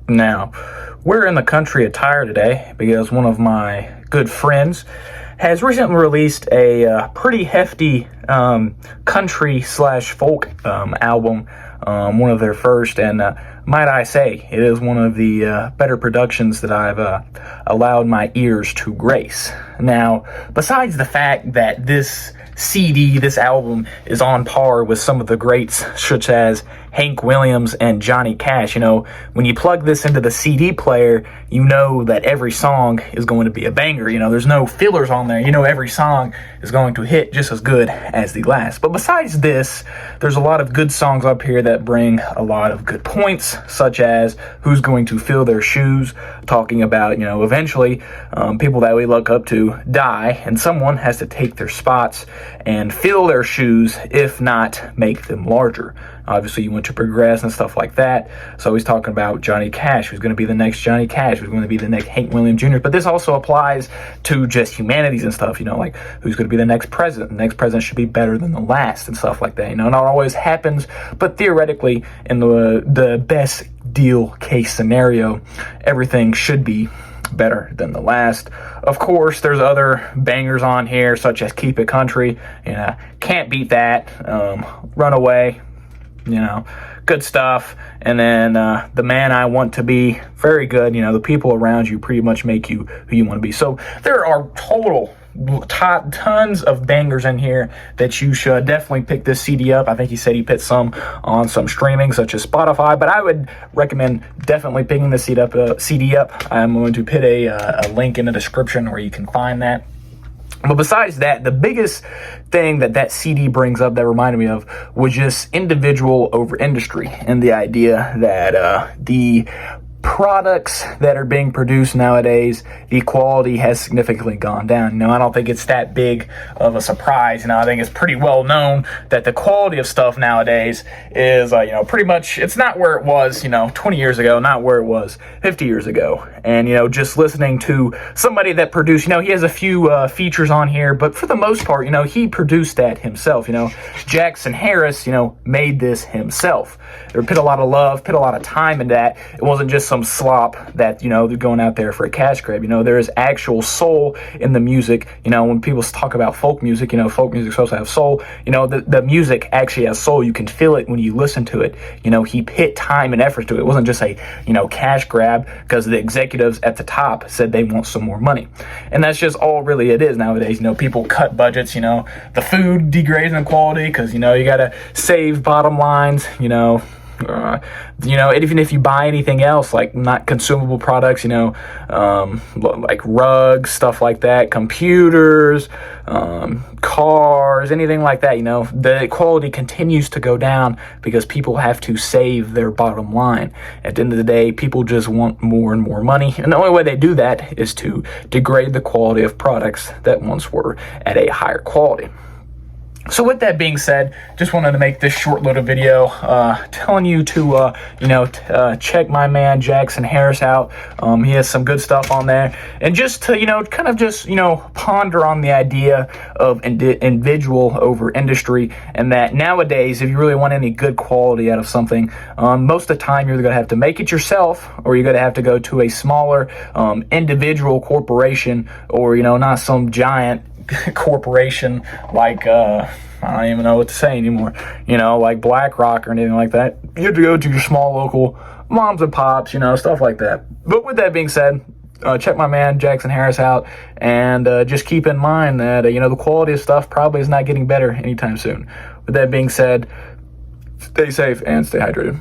Now, we're in the country attire today because one of my good friends has recently released a pretty hefty country slash folk album, one of their first, and might I say, it is one of the better productions that I've allowed my ears to grace. Now, besides the fact that this CD, this album, is on par with some of the greats such as Hank Williams and Johnny Cash. You know, when you plug this into the CD player, you know that every song is going to be a banger. You know, there's no fillers on there. You know, every song is going to hit just as good as the last. But besides this, there's a lot of good songs up here that bring a lot of good points, such as who's going to fill their shoes, talking about, you know, eventually people that we look up to die, and someone has to take their spots and fill their shoes, if not make them larger. Obviously, you want to progress and stuff like that. So he's talking about Johnny Cash, who's going to be the next Johnny Cash, who's going to be the next Hank Williams Jr. But this also applies to just humanities and stuff, you know, like who's going to be the next president. The next president should be better than the last and stuff like that. You know, not always happens, but theoretically, in the best deal case scenario, everything should be better than the last. Of course, there's other bangers on here, such as Keep It Country. You know, can't beat that. Runaway. You know, good stuff. And then The Man I Want to Be, very good. You know, the people around you pretty much make you who you want to be. So there are tons of bangers in here that you should definitely pick this CD up. I think he said he put some on some streaming such as Spotify, but I would recommend definitely picking the CD up. I'm going to put a link in the description where you can find that. But besides that, the biggest thing that CD brings up that reminded me of was just individual over industry, and the idea that the products that are being produced nowadays, the quality has significantly gone down. You know, I don't think it's that big of a surprise. You know, I think it's pretty well known that the quality of stuff nowadays is, you know, pretty much, it's not where it was, you know, 20 years ago, not where it was 50 years ago. And, you know, just listening to somebody that produced, you know, he has a few features on here, but for the most part, you know, he produced that himself. You know, Jackson Harris, you know, made this himself. They put a lot of love, put a lot of time in that. It wasn't just some slop that, you know, they're going out there for a cash grab. You know, there is actual soul in the music. You know, when people talk about folk music, you know, folk music is supposed to have soul. You know, the music actually has soul. You can feel it when you listen to it. You know, he put time and effort to it. It wasn't just a, you know, cash grab because the executives at the top said they want some more money. And that's just all really it is nowadays. You know, people cut budgets. You know, the food degrades in quality because, you know, you got to save bottom lines, you know. You know, even if you buy anything else, like not consumable products, you know, like rugs, stuff like that, computers, cars, anything like that, you know, the quality continues to go down because people have to save their bottom line. At the end of the day, people just want more and more money. And the only way they do that is to degrade the quality of products that once were at a higher quality. So with that being said, just wanted to make this short little video telling you to, you know, check my man Jackson Harris out. He has some good stuff on there. And just to, you know, kind of just, you know, ponder on the idea of individual over industry, and that nowadays, if you really want any good quality out of something, most of the time you're either going to have to make it yourself, or you're going to have to go to a smaller individual corporation, or, you know, not some giant corporation like I don't even know what to say anymore, you know, like BlackRock or anything like that. You have to go to your small local moms and pops, you know, stuff like that. But with that being said, check my man Jackson Harris out, and just keep in mind that you know, the quality of stuff probably is not getting better anytime soon. With that being said, stay safe and stay hydrated.